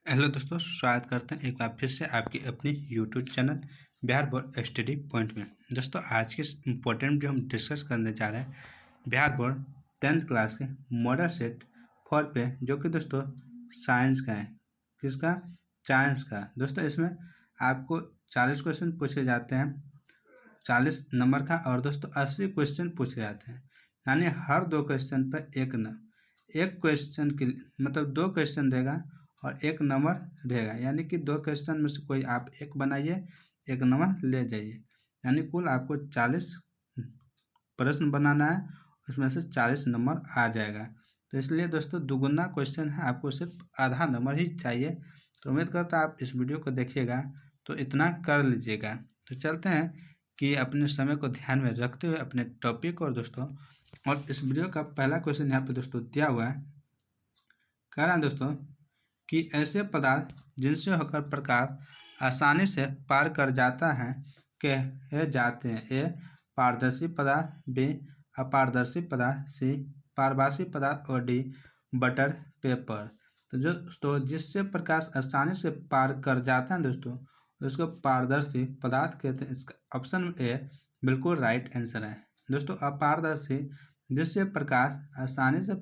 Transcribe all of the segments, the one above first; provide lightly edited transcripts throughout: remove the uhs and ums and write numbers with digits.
Hello दोस्तों, स्वागत करते हैं एक बार फिर से आपकी अपनी YouTube channel Bihar board study point में। दोस्तों, आज के इम्पोर्टेंट वीडियो हम डिस्कस करने जा रहे हैं बिहार बोर्ड 10th क्लास के मॉडल सेट 4 पे, जो कि दोस्तों साइंस का है। किसका? साइंस का। दोस्तों, इसमें आपको 40 क्वेश्चन पूछे जाते हैं, 40 नंबर का, और दोस्तों 80 क्वेश्चन पूछे जाते हैं। यानी हर 2 क्वेश्चन पर एक क्वेश्चन के मतलब 2 क्वेश्चन रहेगा और 1 नंबर रहेगा। यानी कि 2 क्वेश्चन में से कोई आप एक बनाइए, 1 नंबर ले जाइए। यानी कुल आपको 40 प्रश्न बनाना है, उसमें से 40 नंबर आ जाएगा। तो इसलिए दोस्तों दुगुना क्वेश्चन है, आपको सिर्फ आधा नंबर ही चाहिए। तो उम्मीद करता हूँ आप इस वीडियो को देखिएगा तो इतना कर लीजिएगा। तो चलते हैं कि अपने समय को ध्यान में रखते हुए अपने टॉपिक और दोस्तों, और इस वीडियो का पहला क्वेश्चन यहाँ पे दोस्तों दिया हुआ है। कह रहा है दोस्तों कि ऐसे पदार्थ जिनसे होकर प्रकाश आसानी से पार कर जाता है कहे जाते हैं। ए पारदर्शी पदार्थ, बी अपारदर्शी पदार्थ, सी पारभासी पदार्थ और डी बटर पेपर। तो जो दोस्तों जिससे प्रकाश आसानी से पार कर जाता है दोस्तों, उसको पारदर्शी पदार्थ कहते हैं। इसका ऑप्शन ए बिल्कुल राइट आंसर है। दोस्तों, अपारदर्शी जिससे प्रकाश आसानी से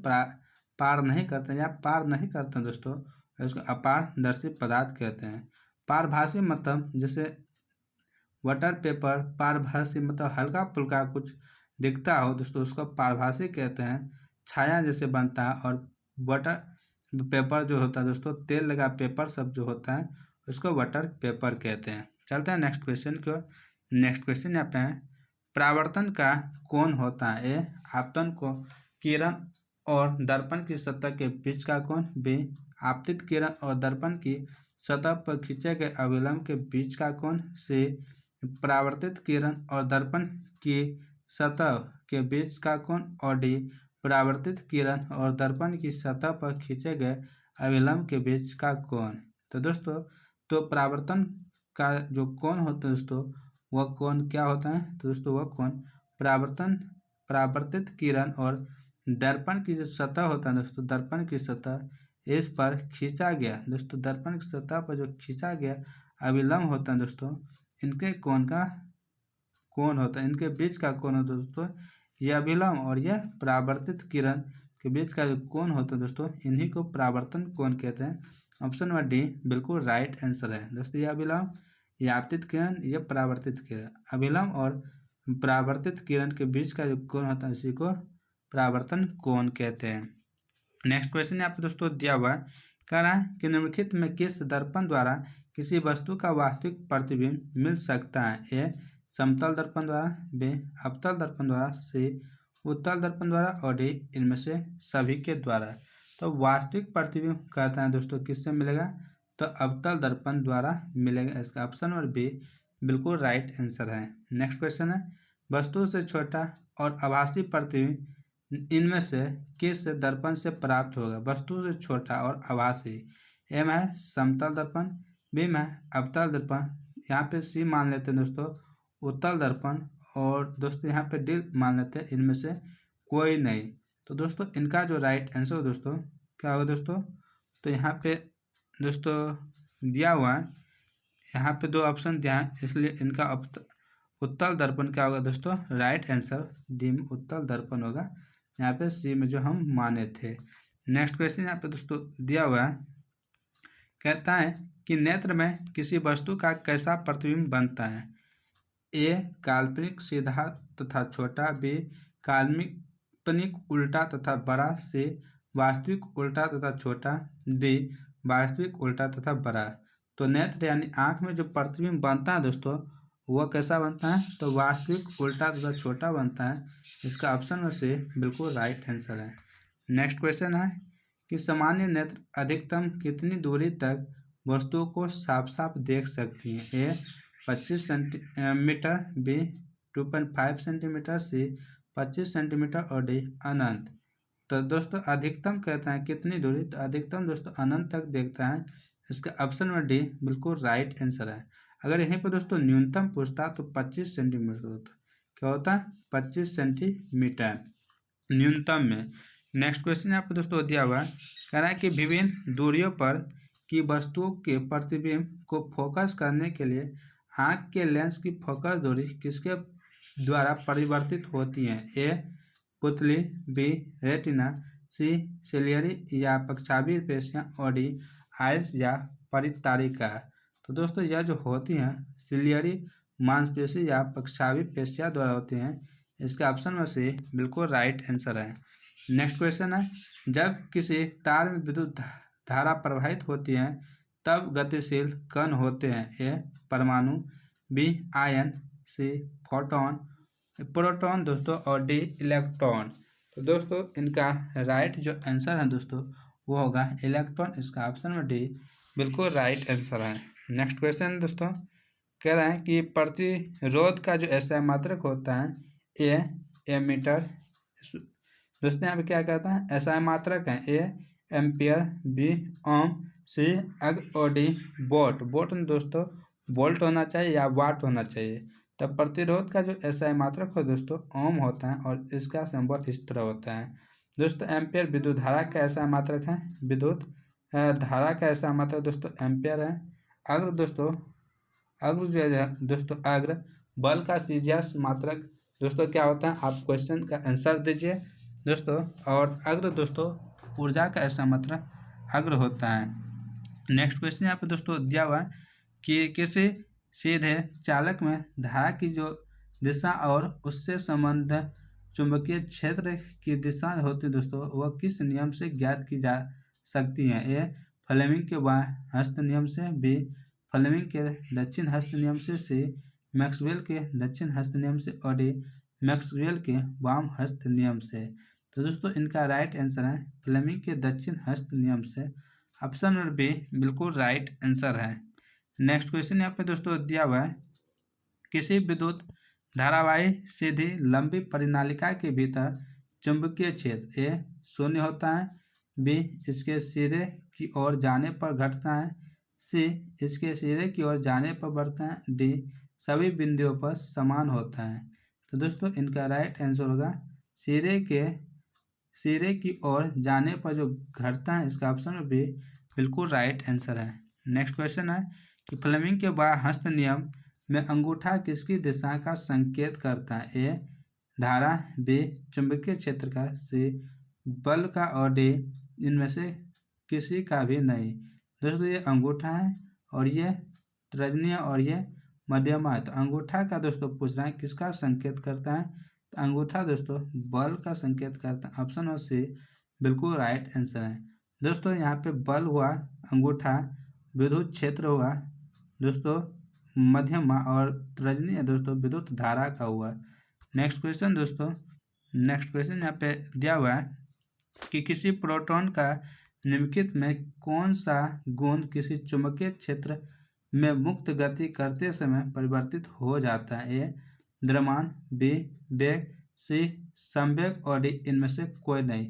पार नहीं करते या पार नहीं करते दोस्तों, इसको अपारदर्शी पदार्थ कहते हैं। पारभासी मतलब जैसे वाटर पेपर, पारभासी मतलब हल्का फुल्का कुछ दिखता हो दोस्तों, उसको पारभासी कहते हैं। छाया जैसे बनता है, और वाटर पेपर जो होता है दोस्तों, तेल लगा पेपर सब जो होता है, उसको वाटर पेपर कहते हैं। चलते हैं नेक्स्ट क्वेश्चन की ओर। नेक्स्ट क्वेश्चन यहाँ पे है, परावर्तन का कोण होता है। ए आपतन को किरण और दर्पण की सतह के बीच का कोण, बी आपतित किरण और दर्पण की सतह पर खींचे गए अविलंब के बीच का कोण, सी परावर्तित किरण और दर्पण की सतह के बीच का कोण, और डी परावर्तित किरण और दर्पण की सतह पर खींचे गए अविलंब के बीच का कोण। तो दोस्तों तो परावर्तन का जो कोण होता है दोस्तों, वह कोण क्या होता है? तो दोस्तों वह कोण परावर्तित किरण और दर्पण की जो सतह होता है दोस्तों, दर्पण की सतह इस पर खींचा गया दोस्तों, दर्पण की सतह पर जो खींचा गया अविलंब होता है दोस्तों, इनके कोण का कोण होता है, इनके बीच का कोण होता है दोस्तों, यह अविलंब और यह परावर्तित किरण के बीच का जो कोण होता है दोस्तों, इन्हीं को परावर्तन कोण कहते हैं। ऑप्शन नंबर डी बिल्कुल राइट आंसर है। दोस्तों यह अविलंब, यह आपतित किरण, यह परावर्तित किरण, अविलंब और परावर्तित किरण के बीच का जो कोण होता है इसी को परावर्तन कोण कहते हैं। नेक्स्ट क्वेश्चन यहाँ पे दोस्तों दिया हुआ है, कह रहा है कि निम्नलिखित में किस दर्पण द्वारा किसी वस्तु का वास्तविक प्रतिबिंब मिल सकता है। ए समतल दर्पण द्वारा, बी अवतल दर्पण द्वारा, सी उत्तल दर्पण द्वारा, और डी इनमें से सभी के द्वारा। तो वास्तविक प्रतिबिंब कहता है दोस्तों किससे मिलेगा? तो अवतल दर्पण द्वारा मिलेगा। इसका ऑप्शन और बी बिल्कुल राइट आंसर है। नेक्स्ट क्वेश्चन है, वस्तु से छोटा और आभासी प्रतिबिंब इनमें से किस दर्पण से प्राप्त होगा? वस्तु से छोटा और आभासी। ए में है समतल दर्पण, बी में है अवतल दर्पण, यहाँ पे सी मान लेते हैं दोस्तों उत्तल दर्पण, और दोस्तों यहाँ पे डी मान लेते हैं इनमें से कोई नहीं। तो दोस्तों इनका जो राइट आंसर दोस्तों क्या होगा दोस्तों? तो यहाँ पे दोस्तों दिया हुआ है, यहाँ पे 2 ऑप्शन दिया है, इसलिए इनका उत्तल दर्पण क्या होगा दोस्तों? राइट आंसर डी में उत्तल दर्पण होगा, यहाँ पे सी में जो हम माने थे। नेक्स्ट क्वेश्चन यहाँ पे दोस्तों दिया हुआ है, कहता है कि नेत्र में किसी वस्तु का कैसा प्रतिबिंब बनता है? ए काल्पनिक सीधा तथा छोटा, बी काल्पनिक उल्टा तथा बड़ा, सी वास्तविक उल्टा तथा छोटा, डी वास्तविक उल्टा तथा बड़ा। तो नेत्र यानी आँख में जो प्रतिबिंब बनता है दोस्तों, वह कैसा बनता है? तो वास्तविक उल्टा तथा छोटा बनता है। इसका ऑप्शन में से बिल्कुल राइट आंसर है। नेक्स्ट क्वेश्चन है कि सामान्य नेत्र अधिकतम कितनी दूरी तक वस्तुओं को साफ साफ देख सकती हैं? ए 25 सेंटीमीटर, बी 2.5 सेंटीमीटर, सी 25 सेंटीमीटर, और डी अनंत। तो दोस्तों अधिकतम कहता है कितनी दूरी? तो अधिकतम दोस्तों अनंत तक देखता है। इसका ऑप्शन में डी बिल्कुल राइट आंसर है। अगर यहीं पर दोस्तों न्यूनतम पूछता तो 25 सेंटीमीटर होता। क्या होता है? 25 सेंटीमीटर न्यूनतम में। नेक्स्ट क्वेश्चन यहाँ पर दोस्तों दिया हुआ है, कह रहा है कि विभिन्न दूरियों पर कि वस्तुओं के प्रतिबिंब को फोकस करने के लिए आँख के लेंस की फोकस दूरी किसके द्वारा परिवर्तित होती है? ए पुतली, बी रेटिना, सी सिलियरी या पक्षाघ्र पेशियाँ और डी आइरिस या परितारिका। तो दोस्तों यह जो होती हैं सिलियरी मांसपेशी या पक्षाघ्र पेशियाँ द्वारा होती हैं। इसका ऑप्शन में से बिल्कुल राइट आंसर है। नेक्स्ट क्वेश्चन है, जब किसी तार में विद्युत धारा प्रवाहित होती है तब गतिशील कण होते हैं? ए परमाणु, बी आयन, सी प्रोटॉन दोस्तों और डी इलेक्ट्रॉन। तो दोस्तों इनका राइट जो आंसर है दोस्तों वो होगा इलेक्ट्रॉन। इसका ऑप्शन में डी बिल्कुल राइट आंसर है। नेक्स्ट क्वेश्चन दोस्तों कह रहे हैं कि प्रतिरोध का जो एसआई मात्रक होता है ए एमीटर। दोस्तों यहाँ पे क्या कहता है एसआई मात्रक है? ए एम्पियर, बी ओम, सी अग और डी वोल्ट। वोल्ट में दोस्तों वोल्ट होना चाहिए या वाट होना चाहिए। तब प्रतिरोध का जो एसआई मात्रक हो दोस्तों ओम होता है और इसका सिंबल इस तरह होता है। दोस्तों एम्पियर विद्युत धारा का एसआई मात्रक है। विद्युत धारा का एसआई मात्रक दोस्तों एम्पियर है। अग्र दोस्तों अग्र जो है दोस्तों अग्र बल का सीजीएस मात्रक दोस्तों क्या होता है? आप क्वेश्चन का आंसर दीजिए दोस्तों। और अग्र दोस्तों ऊर्जा का ऐसा मात्रक अग्र होता है। नेक्स्ट क्वेश्चन यहाँ पे दोस्तों दिया हुआ है कि किसी सीधे चालक में धारा की जो दिशा और उससे संबंध चुंबकीय क्षेत्र की दिशा होती है दोस्तों वह किस नियम से ज्ञात की जा सकती है? ए फ्लेमिंग के बाएं हस्त नियम से, बी फ्लेमिंग के दक्षिण हस्त नियम से, सी मैक्सवेल के दक्षिण हस्त नियम से और डी मैक्सवेल के वाम हस्त नियम से। तो दोस्तों इनका राइट आंसर है फ्लेमिंग के दक्षिण हस्त नियम से। ऑप्शन नंबर बी बिल्कुल राइट आंसर है। नेक्स्ट क्वेश्चन यहाँ पे दोस्तों दिया हुआ है किसी विद्युत धारावाही सीधी लंबी परिनालिका के भीतर चुंबकीय क्षेत्र ए शून्य होता है, बी इसके सिरे की ओर जाने पर घटता है, सी इसके सिरे की ओर जाने पर बढ़ता है, डी सभी बिंदुओं पर समान होता है। तो दोस्तों इनका राइट आंसर होगा सिरे की ओर जाने पर जो घटता है। इसका ऑप्शन बी बिल्कुल राइट आंसर है। नेक्स्ट क्वेश्चन है कि फ्लेमिंग के बाएं हस्त नियम में अंगूठा किसकी दिशा का संकेत करता है? ए धारा, बी चुंबकीय क्षेत्र का, सी बल का और डी इनमें से किसी का भी नहीं। दोस्तों ये अंगूठा है और ये तर्जनी और ये मध्यमा है। तो अंगूठा का दोस्तों पूछ रहा है किसका संकेत करता है? तो अंगूठा दोस्तों बल का संकेत करता है। ऑप्शन और सी बिल्कुल राइट आंसर है। दोस्तों यहाँ पे बल हुआ अंगूठा, विद्युत क्षेत्र हुआ दोस्तों मध्यमा और तर्जनी है दोस्तों विद्युत धारा का हुआ। नेक्स्ट क्वेश्चन यहाँ पे दिया हुआ है कि किसी प्रोटॉन का निम्नलिखित में कौन सा गुण किसी चुंबकीय क्षेत्र में मुक्त गति करते समय परिवर्तित हो जाता है? ए द्रव्यमान, बी वेग, सी संवेग और डी इनमें से कोई नहीं।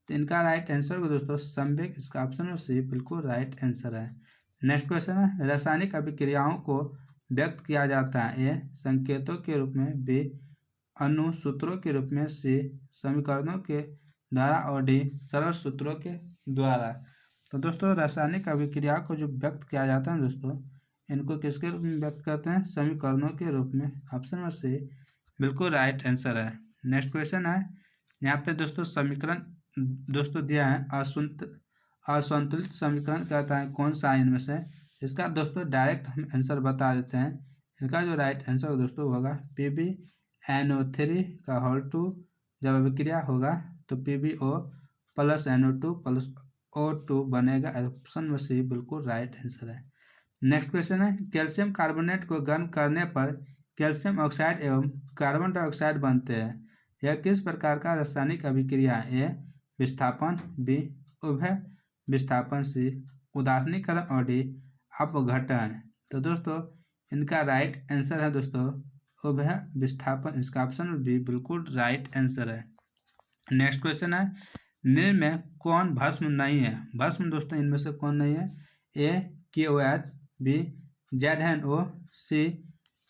तो इनका राइट आंसर को दोस्तों संवेग। इसका ऑप्शन सी बिल्कुल राइट आंसर है। नेक्स्ट क्वेश्चन है रासायनिक अभिक्रियाओं को व्यक्त किया जाता है? ए संकेतों के रूप में, बी अनुसूत्रों के रूप में, सी समीकरणों के द्वारा और डी सरल सूत्रों के द्वारा। तो दोस्तों रासायनिक अभिक्रिया को जो व्यक्त किया जाता है दोस्तों इनको किसके रूप में व्यक्त करते हैं? समीकरणों के रूप में। ऑप्शन में से बिल्कुल राइट आंसर है। नेक्स्ट क्वेश्चन है यहाँ पे दोस्तों समीकरण दोस्तों दिया है असंतुलित समीकरण कहता है कौन सा इनमें से? इसका दोस्तों डायरेक्ट हम आंसर बता देते हैं। इनका जो राइट आंसर दोस्तों होगा PbNO3 का होल 2 जब अभिक्रिया होगा तो PbO plus NO2 plus O2 बनेगा। ऑप्शन में से बिल्कुल राइट आंसर है। नेक्स्ट क्वेश्चन है कैल्शियम कार्बोनेट को गर्म करने पर कैल्शियम ऑक्साइड एवं कार्बन डाइऑक्साइड बनते हैं। यह किस प्रकार का रासायनिक अभिक्रिया है? ए विस्थापन, बी उभय विस्थापन, सी उदासीनीकरण और डी अपघटन। तो दोस्तों इनका राइट आंसर है दोस्तों उभय विस्थापन। इसका ऑप्शन बी बिल्कुल राइट आंसर है। नेक्स्ट क्वेश्चन है निम्न में कौन भस्म नहीं है? भस्म दोस्तों इनमें से कौन नहीं है? ए KOH, बी ZNO, सी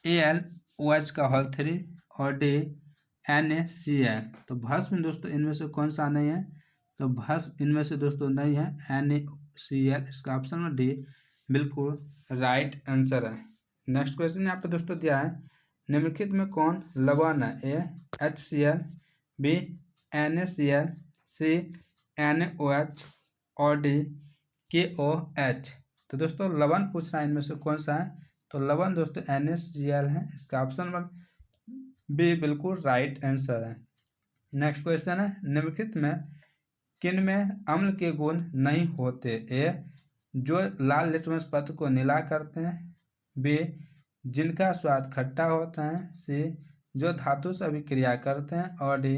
AlOH का होल 3 और डी NaCl। तो भस्म दोस्तों इनमें से कौन सा नहीं है? तो भस्म इनमें से दोस्तों नहीं है Cl, इसका ऑप्शन में डी बिल्कुल राइट आंसर है। नेक्स्ट क्वेश्चन यहाँ पे दोस्तों दिया है, निम्नलिखित में कौन लवण है? ए HCl, बी NaCl, सी NaOH और डी KOH। तो दोस्तों लवण पूछ रहा है, इनमें से कौन सा है? तो लवण दोस्तों NaCl है, इसका ऑप्शन नंबर बी बिल्कुल राइट आंसर है। नेक्स्ट क्वेश्चन है, निम्नलिखित में किन में अम्ल के गुण नहीं होते? ए जो लाल लिटमस पत्र को नीला करते हैं, बी जिनका स्वाद खट्टा होता है, सी जो धातु से अभिक्रिया करते हैं और डी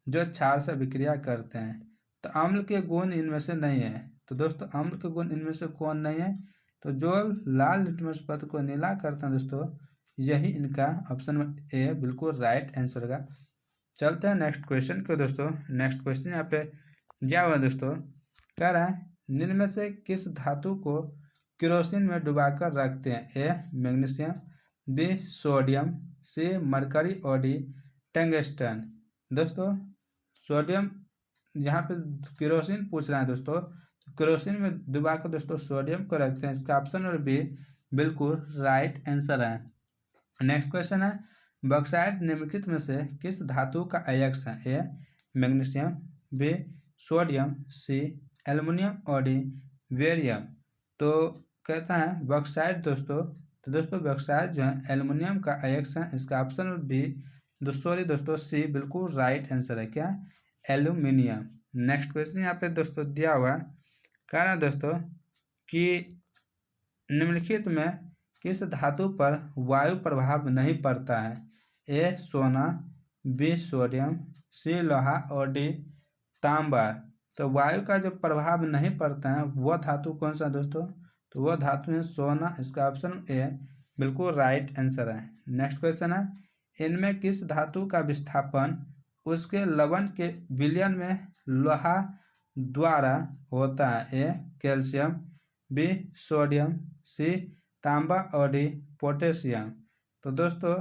जो क्षार से अभिक्रिया करते हैं। तो अम्ल के गुण इनमें से नहीं है। तो दोस्तों अम्ल के गुण इनमें से कौन नहीं है? तो जो लाल लिटमस पत्र को नीला करते हैं दोस्तों, यही इनका ऑप्शन ए बिल्कुल राइट आंसर होगा। चलते हैं नेक्स्ट क्वेश्चन को दोस्तों। नेक्स्ट क्वेश्चन यहाँ पे दिया हुआ दोस्तों, कह रहा है निम्न में से किस धातु को केरोसिन में डुबाकर रखते हैं? ए मैग्नीशियम, बी सोडियम, सी मरकरी और डी टंगस्टन। दोस्तों सोडियम, यहाँ पे केरोसिन पूछ रहा है दोस्तों, तो केरोसिन में डुबाकर दोस्तों सोडियम को रखते हैं, इसका ऑप्शन नंबर बी बिल्कुल राइट आंसर है। नेक्स्ट क्वेश्चन है, बॉक्साइट निम्नलिखित में से किस धातु का अयस्क है? ए मैग्नीशियम, बी सोडियम, सी एल्युमिनियम और डी बेरियम। तो कहता है बॉक्साइट दोस्तों, तो दोस्तों बॉक्साइट जो है एल्युमिनियम का अयस्क है, इसका ऑप्शन बी दोस्तों सी बिल्कुल राइट आंसर है। क्या? एल्युमिनियम। नेक्स्ट क्वेश्चन यहाँ पे दोस्तों दिया हुआ है, कह रहा है दोस्तों कि निम्नलिखित में किस धातु पर वायु प्रभाव नहीं पड़ता है? ए सोना, बी सोडियम, सी लोहा और डी तांबा। तो वायु का जो प्रभाव नहीं पड़ता है वह धातु कौन सा दोस्तों? तो वह धातु है सोना, इसका ऑप्शन ए बिल्कुल राइट आंसर है। नेक्स्ट क्वेश्चन है, इनमें किस धातु का विस्थापन उसके लवण के विलयन में लोहा द्वारा होता है? ए कैल्शियम, बी सोडियम, सी तांबा और डी पोटेशियम। तो दोस्तों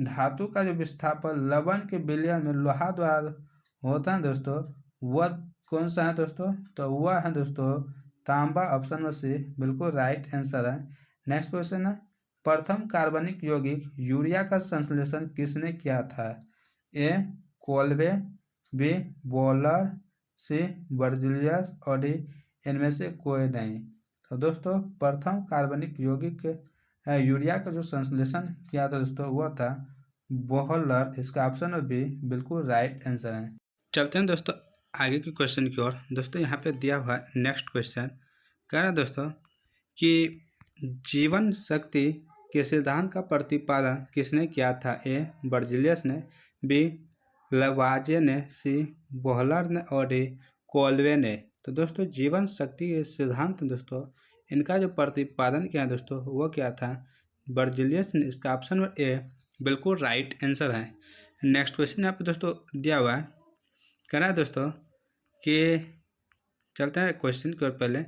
धातु का जो विस्थापन लवण के विलयन में लोहा द्वारा होता है दोस्तों, वह कौन सा है दोस्तों? तो वह है दोस्तों तांबा, ऑप्शन में सी बिल्कुल राइट आंसर है। नेक्स्ट क्वेश्चन है, प्रथम कार्बनिक यौगिक यूरिया का संश्लेषण किसने किया था? ए कोल्बे, बी बॉलर, सी बर्जिलियस और डी इनमें से कोई नहीं। तो दोस्तों प्रथम कार्बनिक यौगिक यूरिया का जो संश्लेषण किया था दोस्तों वह था बॉलर, इसका ऑप्शन बी बिल्कुल राइट आंसर है। चलते हैं दोस्तों आगे के क्वेश्चन की ओर। दोस्तों यहाँ पे दिया हुआ नेक्स्ट क्वेश्चन कह रहा है दोस्तों कि जीवन शक्ति के सिद्धांत का प्रतिपादन किसने किया था? ए बर्जिलियस ने, बी लवाजे ने, सी बॉलर ने और डी कोल्बे ने। तो दोस्तों जीवन शक्ति के सिद्धांत दोस्तों इनका जो प्रतिपादन किया दोस्तों वो क्या था? बर्जिलियस ने, इसका ऑप्शन ए बिल्कुल राइट आंसर है। नेक्स्ट क्वेश्चन यहाँ पे दोस्तों दिया हुआ है, कह रहा है दोस्तों कि चलते हैं क्वेश्चन की ओर। पहले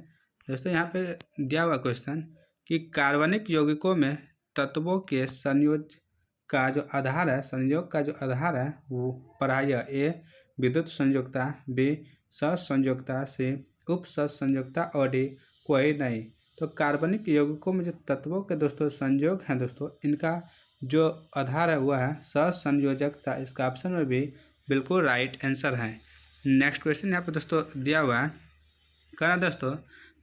दोस्तों यहाँ पे दिया हुआ क्वेश्चन कि कार्बनिक यौगिकों में तत्वों के संयोग का जो आधार है, संयोग का जो आधार है वो पढ़ाइए। ए विद्युत संयोजकता, बी सहसंयोजकता, सी उप सहसंयोजकता और डी कोई नहीं। तो कार्बनिक यौगिकों में जो तत्वों के दोस्तों संयोग हैं दोस्तों, इनका जो आधार है वह है सहसंयोजकता, इसका ऑप्शन में भी बिल्कुल राइट आंसर है। नेक्स्ट क्वेश्चन यहाँ पे दोस्तों दिया हुआ है, कहना दोस्तों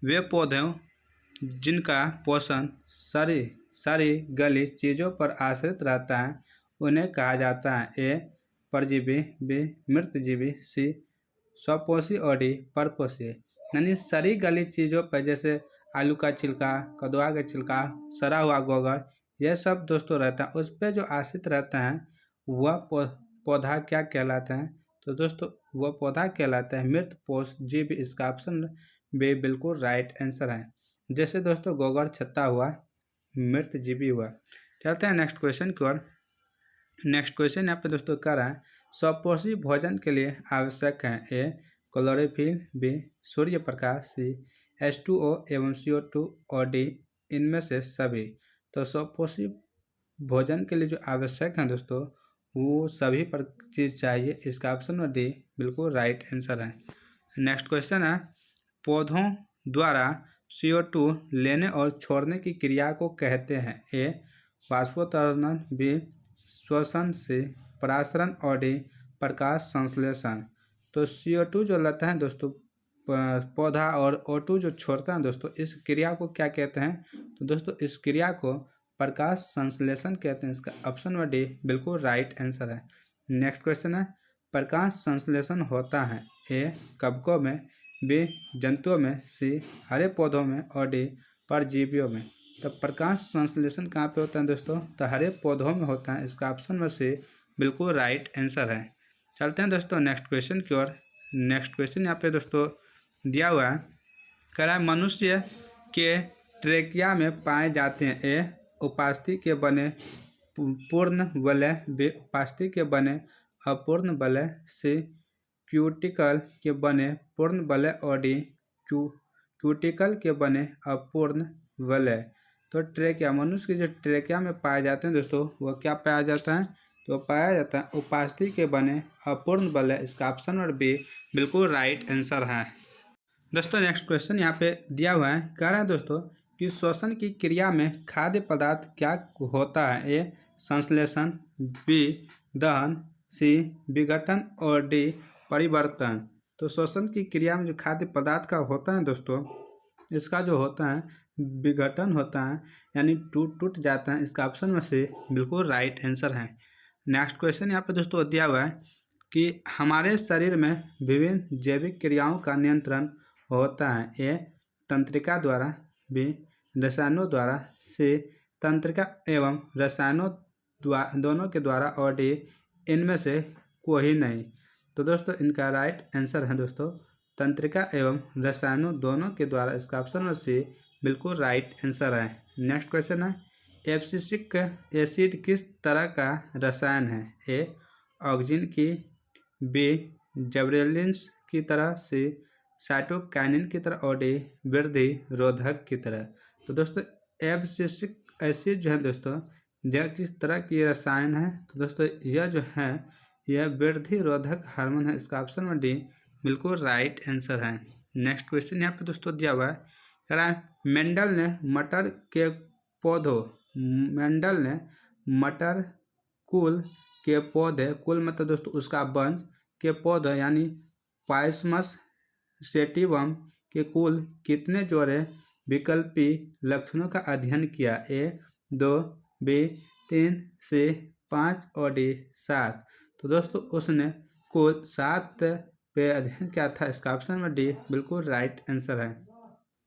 वे पौधे जिनका पोषण सारी गली चीज़ों पर आश्रित रहता है उन्हें कहा जाता है? ए परजीवी, बी मृतजीवी, सी स्वपोषी और डी परपोषी। यानी सारी गली चीज़ों पर जैसे आलू का छिलका, कदुआ का छिलका, सड़ा हुआ गोबर, यह सब दोस्तों रहता है, उस पर जो आश्रित रहता है वह पौधा क्या कहलाता है? तो दोस्तों वह पौधा कहलाता है मृतपोष जीव, इसका ऑप्शन बी बिल्कुल राइट आंसर है। जैसे दोस्तों गोबर छत्ता हुआ मृतजीवी हुआ। चलते हैं नेक्स्ट क्वेश्चन की ओर। नेक्स्ट क्वेश्चन यहाँ पे दोस्तों कह रहा है स्वपोषी भोजन के लिए आवश्यक है? A chlorophyll, B Surya Prakash, C H2O एवं CO2 और डी इनमें से सभी। तो स्वपोषी भोजन के लिए जो आवश्यक है दोस्तों वो सभी पर चीज़ चाहिए, इसका ऑप्शन डी बिल्कुल राइट आंसर है। नेक्स्ट क्वेश्चन है पौधों द्वारा CO2 लेने और छोड़ने की क्रिया को कहते हैं? ए वाष्पोत्सर्जन, बी श्वसन, सी परासरण और डी प्रकाश संश्लेषण। तो CO2 जो लेता है दोस्तों पौधा और O2 जो छोड़ता है दोस्तों, इस क्रिया को क्या कहते हैं? तो दोस्तों इस क्रिया को प्रकाश संश्लेषण कहते हैं। इसका ऑप्शन नंबर डी बिल्कुल राइट आंसर है। नेक्स्ट क्वेश्चन है, प्रकाश संश्लेषण होता है ए कवकों में, बी जंतुओं में, सी हरे पौधों में और डी परजीवियों में। तो प्रकाश संश्लेषण कहाँ पे होता है दोस्तों? तो हरे पौधों में होता है। इसका ऑप्शन में से बिल्कुल राइट आंसर है। चलते हैं दोस्तों नेक्स्ट क्वेश्चन की ओर। नेक्स्ट क्वेश्चन यहाँ पे दोस्तों दिया हुआ है, कह रहा है मनुष्य के ट्रेकिया में पाए जाते हैं ए उपास्थि के बने पूर्ण वलय, बी उपास्थि के बने अपूर्ण वलय, सी क्यूटिकल के बने पूर्ण वलय और डी क्यूटिकल के बने अपूर्ण वलय। तो ट्रेकिया, मनुष्य की जो ट्रेकिया में पाए जाते हैं दोस्तों, वो क्या पाया जाता है? तो पाया जाता है उपास्थि के बने अपूर्ण वलय। इसका ऑप्शन नंबर बी बिल्कुल राइट आंसर है। दोस्तों नेक्स्ट क्वेश्चन यहाँ पे दिया हुआ है, कह रहा है दोस्तों कि श्वसन की क्रिया में खाद्य पदार्थ क्या होता है? ए संश्लेषण, बी दहन, सी विघटन और डी परिवर्तन। तो श्वसन की क्रिया में जो खाद्य पदार्थ का होता है दोस्तों, इसका जो होता है विघटन होता है, यानी टूट जाता है। इसका ऑप्शन में से बिल्कुल राइट आंसर है। नेक्स्ट क्वेश्चन यहाँ पे दोस्तों दिया हुआ है कि हमारे शरीर में विभिन्न जैविक क्रियाओं का नियंत्रण होता है ए तंत्रिका द्वारा, बी रसायनों द्वारा, सी तंत्रिका एवं रसायनों दोनों के द्वारा और डी इनमें से कोई नहीं। तो दोस्तों इनका राइट आंसर है दोस्तों तंत्रिका एवं रसायनों दोनों के द्वारा। इसका ऑप्शन में से बिल्कुल राइट आंसर है। नेक्स्ट क्वेश्चन है, एब्सिसिक एसिड किस तरह का रसायन है? ए ऑक्सीजन की, बी जबरेलिन्स की तरह, सी साइटोकाइनिन की तरह और डी वृद्धि रोधक की तरह। तो दोस्तों एब्सिसिक एसिड जो है दोस्तों यह किस तरह की रसायन है? तो दोस्तों यह जो है यह वृद्धि रोधक हार्मोन है। इसका ऑप्शन में डी बिल्कुल राइट आंसर है। नेक्स्ट क्वेश्चन यहाँ पे दोस्तों दिया हुआ है, कह रहा है मेंडल ने मटर कुल के पौधे, कुल मतलब दोस्तों उसका वंश के पौधे यानी पाइसमस सेटिवम के कुल कितने जोड़े विकल्पी लक्षणों का अध्ययन किया? ए 2, बी 3, सी 5 और डी 7। तो दोस्तों उसने कुल 7 पे अध्ययन किया था। इसका ऑप्शन में डी बिल्कुल राइट आंसर है।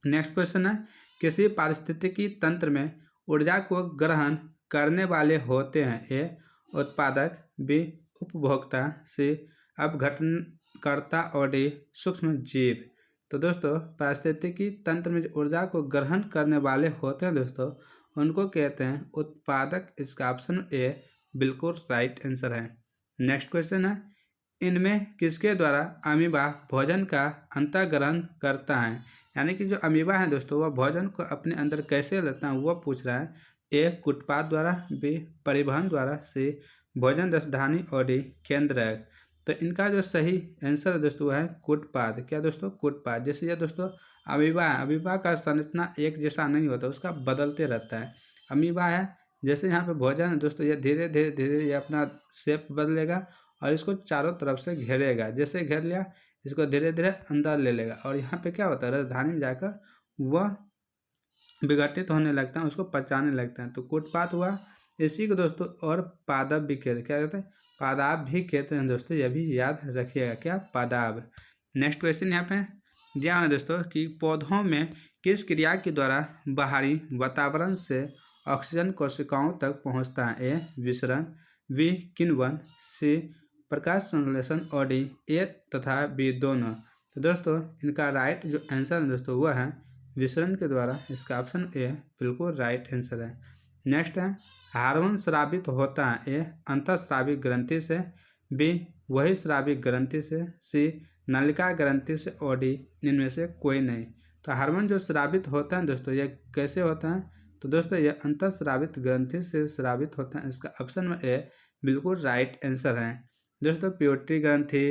नेक्स्ट क्वेश्चन है, किसी पारिस्थितिकी तंत्र में ऊर्जा को ग्रहण करने वाले होते हैं? ए उत्पादक, बी उपभोक्ता, सी अपघटनकर्ता और डी सूक्ष्म जीव। तो दोस्तों पारिस्थितिकी तंत्र में जो ऊर्जा को ग्रहण करने वाले होते हैं दोस्तों उनको कहते हैं उत्पादक। इसका ऑप्शन ए बिल्कुल राइट आंसर है। नेक्स्ट क्वेश्चन है, इनमें किसके द्वारा अमीबा भोजन का अंतःग्रहण करता है? यानी कि जो अमीबा है दोस्तों वह भोजन को अपने अंदर कैसे लेता है वो पूछ रहा है। ए कुटपाद द्वारा, बी परिवहन द्वारा, सी भोजन रसधानी और डी केंद्रक। तो इनका जो सही आंसर है दोस्तों वह है कुटपाद। क्या दोस्तों? कुटपाद। जैसे ये दोस्तों अमीबा है, अमीबा का संरचना एक जैसा नहीं होता, उसका बदलते रहता है। अमीबा है, जैसे यहाँ पे भोजन है दोस्तों ये धीरे धीरे धीरे ये अपना शेप बदलेगा और इसको चारों तरफ से घेरेगा। जैसे घेर लिया इसको धीरे धीरे अंदर ले लेगा और यहाँ पे क्या होता है राजधानी में जाकर वह विघटित होने लगता है, उसको पचाने लगता है। तो कुटपात हुआ। इसी को दोस्तों और पादप भी कहते, क्या कहते हैं? पादाब भी कहते हैं दोस्तों, यह भी याद रखिएगा। क्या? पादाब। नेक्स्ट क्वेश्चन यहाँ पे दिया है दोस्तों कि पौधों में किस क्रिया के द्वारा बाहरी वातावरण से ऑक्सीजन कोशिकाओं तक पहुँचता है? ए विसरण, बी किण्वन, सी प्रकाश संश्लेषण और डी ए तथा बी दोनों। तो दोस्तों इनका राइट जो आंसर है दोस्तों वह है विसरण के द्वारा। इसका ऑप्शन ए बिल्कुल राइट आंसर है। नेक्स्ट है, हार्मोन स्रावित होता है? ए अंतःस्राविक ग्रंथि से, बी वही स्राविक ग्रंथि से, सी नलिका ग्रंथि से और डी इनमें से कोई नहीं। तो हार्मोन जो स्रावित होता है दोस्तों यह कैसे होता है? तो दोस्तों यह अंतःस्रावित ग्रंथि से स्रावित होता है। इसका ऑप्शन में ए बिल्कुल राइट आंसर है। दोस्तों पिट्यूटरी ग्रंथि,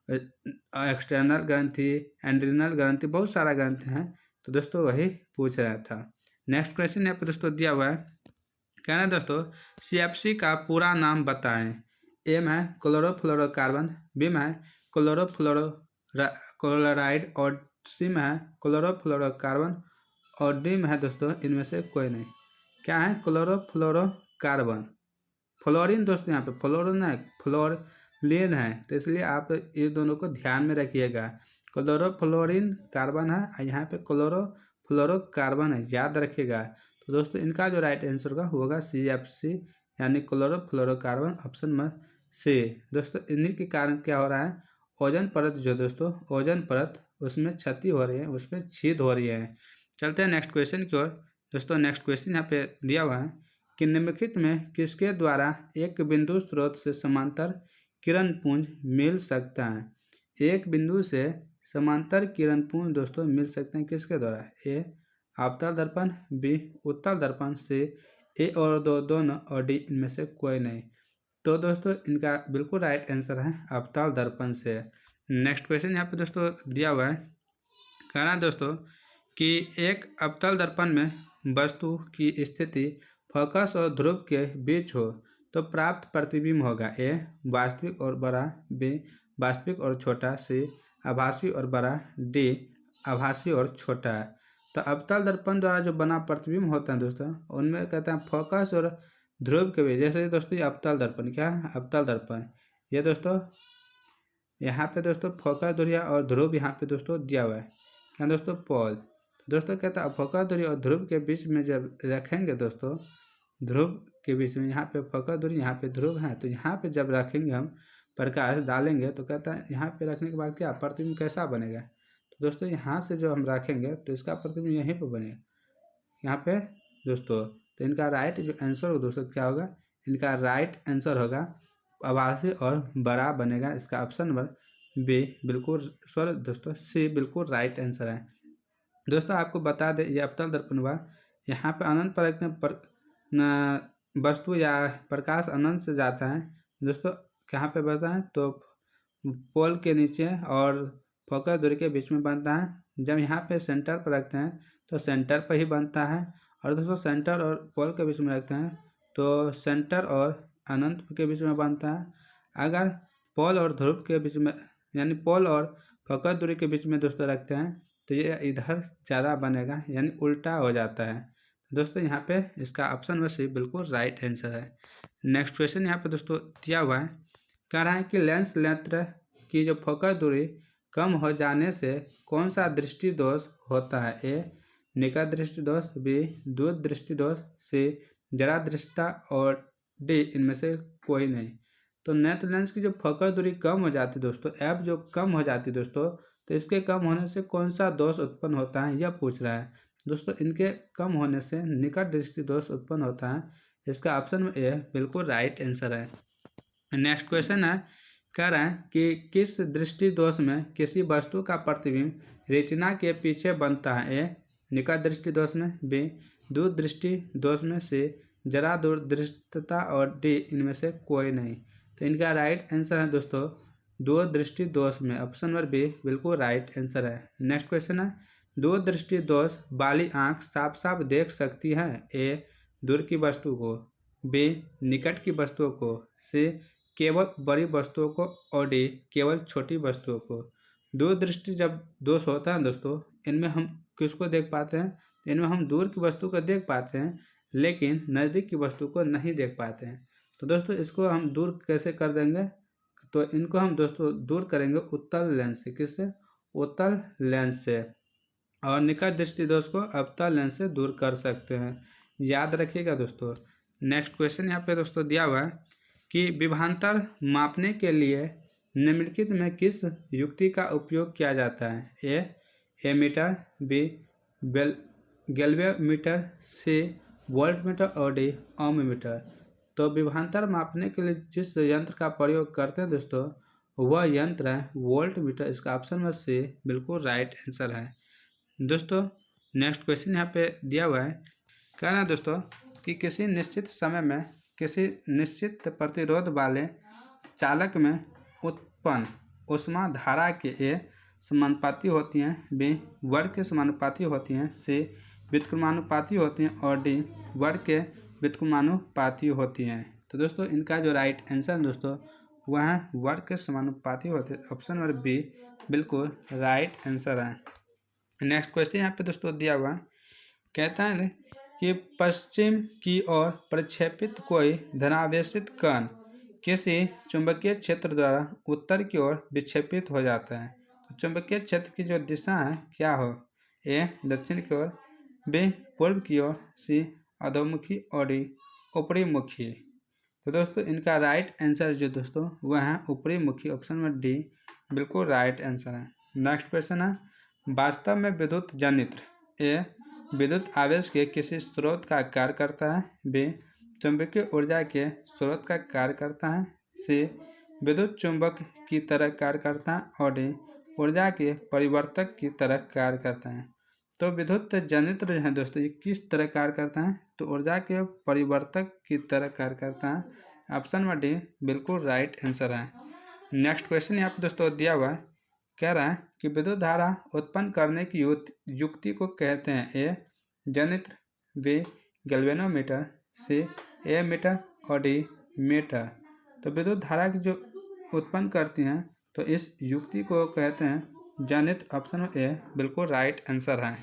एक्सटर्नल ग्रंथि, एंड्रिनल ग्रंथि, बहुत सारा ग्रंथि हैं तो दोस्तों वही पूछ रहा था। नेक्स्ट क्वेश्चन यहाँ पे दोस्तों दिया हुआ है, कहना है दोस्तों CFC का पूरा नाम बताएं। ए में है क्लोरोफ्लोरोकार्बन, बी में है क्लोराइड और सी में है क्लोरोफ्लोरोकार्बन और डी में है दोस्तों इनमें से कोई नहीं। क्या है? क्लोरोफ्लोरोकार्बन। फ्लोरीन दोस्तों यहाँ पे फ्लोरीन है, फ्लोरीन है, तो इसलिए आप ये दोनों को ध्यान में रखिएगा। क्लोरोफ्लोरीन कार्बन है और यहाँ पे क्लोरोफ्लोरोकार्बन है, याद रखिएगा। तो दोस्तों इनका जो राइट आंसर होगा CFC यानी क्लोरोफ्लोरोकार्बन, ऑप्शन नंबर सी। दोस्तों इन्हीं के कारण क्या हो रहा है, ओजोन परत जो दोस्तों ओजोन परत उसमें क्षति हो रही है, उसमें छेद हो रही है। चलते हैं नेक्स्ट क्वेश्चन की ओर। दोस्तों नेक्स्ट क्वेश्चन यहाँ पे दिया हुआ है कि निम्नलिखित में किसके द्वारा एक बिंदु स्रोत से समांतर किरण पुंज मिल सकता है। एक बिंदु से समांतर किरण पुंज दोस्तों मिल सकते हैं किसके द्वारा? ए अवतल दर्पण, बी उत्तल दर्पण, सी ए और दो दोनों और डी इनमें से कोई नहीं। तो दोस्तों इनका बिल्कुल राइट आंसर है अवतल दर्पण से। नेक्स्ट क्वेश्चन यहाँ पे दोस्तों दिया हुआ है, कहना है दोस्तों कि एक अवतल दर्पण में वस्तु की स्थिति फोकस और ध्रुव के बीच हो तो प्राप्त प्रतिबिंब होगा। ए वास्तविक और बड़ा, बी वास्तविक और छोटा, सी आभासी और बड़ा, डी आभासी और छोटा। तो अवतल दर्पण द्वारा जो बना प्रतिबिंब होता है दोस्तों उनमें कहते हैं फोकस और ध्रुव के बीच। जैसे दोस्तों ये अवतल दर्पण, क्या है अवतल दर्पण, ये दोस्तों यहाँ पे दोस्तों फोकस दूरी और ध्रुव यहाँ पे दोस्तों दिया हुआ है, क्या दोस्तों पोल। दोस्तों कहता है फोकस दूरी और ध्रुव के बीच में जब रखेंगे दोस्तों, ध्रुव के बीच में यहाँ पे फोकस दूरी यहाँ पे ध्रुव है, तो यहाँ पे जब रखेंगे हम प्रकाश डालेंगे तो कहता है यहाँ पे रखने के बाद क्या प्रतिबिंब कैसा बनेगा। तो दोस्तों यहाँ से जो हम रखेंगे तो इसका प्रतिबिंब यहीं पर बनेगा यहाँ पे दोस्तों। तो इनका राइट जो आंसर होगा दोस्तों क्या होगा, इनका राइट आंसर होगा आभासी और बड़ा बनेगा। इसका ऑप्शन नंबर बी बिल्कुल सॉरी दोस्तों सी बिल्कुल राइट आंसर है। दोस्तों आपको बता दें ये अवतल दर्पण हुआ, यहाँ पे अनंत पर वस्तु या प्रकाश अनंत से जाता है दोस्तों, कहाँ पे बनता है तो पोल के नीचे और फोकस दूरी के बीच में बनता है। जब यहाँ पे सेंटर पर रखते हैं तो सेंटर पर ही बनता है, और दोस्तों सेंटर और पोल के बीच में रखते हैं तो सेंटर और अनंत के बीच में बनता है। अगर पोल और ध्रुव के बीच में यानी पोल और फोकस दूरी के बीच में दोस्तों रखते हैं तो ये इधर ज़्यादा बनेगा यानी उल्टा हो जाता है। दोस्तों यहाँ पे इसका ऑप्शन नंबर सी बिल्कुल राइट आंसर है। नेक्स्ट क्वेश्चन यहाँ पे दोस्तों दिया हुआ है, कह रहा है कि लेंस लेंथ की जो फोकस दूरी कम हो जाने से कौन सा दृष्टि दोष होता है। ए निकट दृष्टि दोष, बी दूर दृष्टि दोष, सी जरा दृष्टता और डी इनमें से कोई नहीं। तो नेत्र लेंस की जो फोकस दूरी कम हो जाती है दोस्तों, एफ जो कम हो जाती है दोस्तों, तो इसके कम होने से कौन सा दोष उत्पन्न होता है यह पूछ रहा है दोस्तों। इनके कम होने से निकट दृष्टि दोष उत्पन्न होता है, इसका ऑप्शन ए बिल्कुल राइट आंसर है। नेक्स्ट क्वेश्चन है, कह रहे हैं कि किस दृष्टि दोष में किसी वस्तु का प्रतिबिंब रेटिना के पीछे बनता है। ए निकट दृष्टि दोष में, बी दूर दृष्टि दोष में, सी जरा दूर दृष्टता और डी इनमें से कोई नहीं। तो इनका राइट आंसर है दोस्तों दूर दृष्टि दोष में, ऑप्शन नंबर बी बिल्कुल राइट आंसर है। नेक्स्ट क्वेश्चन है, दूर दृष्टि दोष वाली आँख साफ साफ देख सकती है। ए दूर की वस्तु को, बी निकट की वस्तुओं को, सी केवल बड़ी वस्तुओं को और डी केवल छोटी वस्तुओं को। दूर दृष्टि जब दोष होता है दोस्तों इनमें हम किसको देख पाते हैं, इनमें हम दूर की वस्तु को देख पाते हैं लेकिन नज़दीक की वस्तु को नहीं देख पाते हैं। तो दोस्तों इसको हम दूर कैसे कर देंगे, तो इनको हम दोस्तों दूर करेंगे उत्तल लेंस से। किससे? उत्तल लेंस से। और निकट दृष्टि दोष को अवतल लेंस से दूर कर सकते हैं, याद रखिएगा दोस्तों। नेक्स्ट क्वेश्चन यहाँ पे दोस्तों दिया हुआ है कि विभवांतर मापने के लिए निम्नलिखित में किस युक्ति का उपयोग किया जाता है। ए एमीटर, बी गैल्वेमीटर, सी वोल्टमीटर और डी ओममीटर। तो विभवांतर मापने के लिए जिस यंत्र का प्रयोग करते हैं दोस्तों वह यंत्र है वोल्टमीटर। इसका ऑप्शन में सी बिल्कुल राइट आंसर है। दोस्तों नेक्स्ट क्वेश्चन यहाँ पे दिया हुआ है, कहना है दोस्तों कि किसी निश्चित समय में किसी निश्चित प्रतिरोध वाले चालक में उत्पन्न ऊष्मा धारा के समानुपाती होती हैं, बी वर्ग के समानुपाती होती हैं, सी व्युत्क्रमानुपाती होती हैं और डी वर्ग के व्युत्क्रमानुपाती होती हैं। तो दोस्तों इनका जो राइट आंसर है दोस्तों वह है वर्ग के समानुपाती होते हैं। ऑप्शन नंबर बी बिल्कुल राइट आंसर है। नेक्स्ट क्वेश्चन यहाँ पे दोस्तों दिया हुआ कहता है कि पश्चिम की ओर प्रक्षेपित कोई धनावेशित कण किसी चुंबकीय क्षेत्र द्वारा उत्तर की ओर विक्षेपित हो जाता है। तो चुंबकीय क्षेत्र की जो दिशा है क्या हो, ए दक्षिण की ओर, बी पूर्व की ओर, सी अधोमुखी और डी ऊपरी मुखी। तो दोस्तों इनका राइट आंसर जो दोस्तों वह है ऊपरी मुखी। ऑप्शन नंबर डी बिल्कुल राइट आंसर है। नेक्स्ट क्वेश्चन है वास्तव में विद्युत जनित्र ए विद्युत आवेश के किसी स्रोत का कार्य करता है, बी चुंबकीय ऊर्जा के स्रोत का कार्य करता है, सी विद्युत चुंबक की तरह कार्य करता है और डी ऊर्जा के परिवर्तक की तरह कार्य करता है। तो विद्युत जनित्र जो है दोस्तों ये किस तरह कार्य करता है, तो ऊर्जा के परिवर्तक की तरह कार्य करता है। ऑप्शन नंबर डी बिल्कुल राइट आंसर है। नेक्स्ट क्वेश्चन यहाँ पे दोस्तों दिया हुआ है, कह रहा है कि विद्युत धारा उत्पन्न करने की युक्ति को कहते हैं, ए जनित्र, बी गैल्वेनोमीटर, सी एमीटर और डी मीटर। तो विद्युत धारा की जो उत्पन्न करती हैं तो इस युक्ति को कहते हैं जनित्र। ऑप्शन ए बिल्कुल राइट आंसर है।